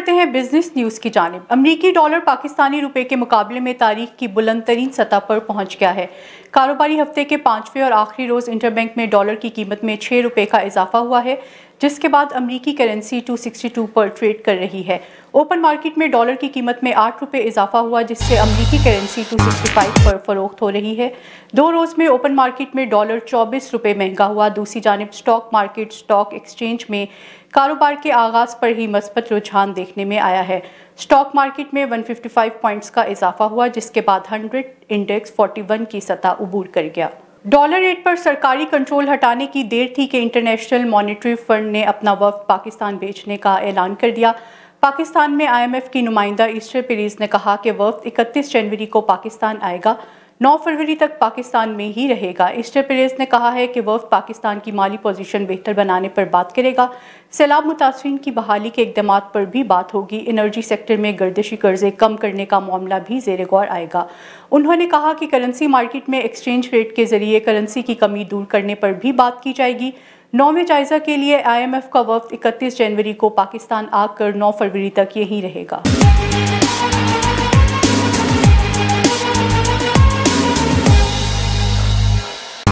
करते हैं business news की जानिब। अमरीकी डॉलर पाकिस्तानी रुपए के मुकाबले में तारीख की बुलंद तरीन सतह पर पहुंच गया है। कारोबारी हफ्ते के 5वें और आखिरी रोज इंटरबैंक में डॉलर की कीमत में 6 रुपए का इजाफा हुआ है, जिसके बाद अमरीकी करेंसी 262 पर ट्रेड कर रही है। ओपन मार्केट में डॉलर की कीमत में 8 रुपए इजाफा हुआ, जिससे अमरीकी करेंसी 265 पर फरोख्त हो रही है। 2 रोज में ओपन मार्केट में डॉलर 24 रुपए महंगा हुआ। दूसरी जानिब स्टॉक मार्केट स्टॉक एक्सचेंज में कारोबार के आगाज पर ही मस्बत रुझान देखने में आया है। स्टॉक मार्केट में 155 पॉइंट्स का इजाफा हुआ, जिसके बाद 100 इंडेक्स 41 की सतह उबूर कर गया। डॉलर रेट पर सरकारी कंट्रोल हटाने की देर थी कि इंटरनेशनल मॉनेटरी फंड ने अपना वफ्द पाकिस्तान भेजने का ऐलान कर दिया। पाकिस्तान में IMF की नुमाइंदा ईस्टर पेरेज ने कहा कि वफ्द 31 जनवरी को पाकिस्तान आएगा, 9 फरवरी तक पाकिस्तान में ही रहेगा। ईस्टर पेरेज ने कहा है कि वफ्द पाकिस्तान की माली पोजीशन बेहतर बनाने पर बात करेगा। सैलाब मुतासरीन की बहाली के इक़दामात पर भी बात होगी। एनर्जी सेक्टर में गर्दिशी कर्जे कम करने का मामला भी ज़ेर गौर आएगा। उन्होंने कहा कि करेंसी मार्केट में एक्सचेंज रेट के जरिए करेंसी की कमी दूर करने पर भी बात की जाएगी। 9वें जायजा के लिए IMF का वफ्द 31 जनवरी को पाकिस्तान आकर 9 फरवरी तक यहीं रहेगा।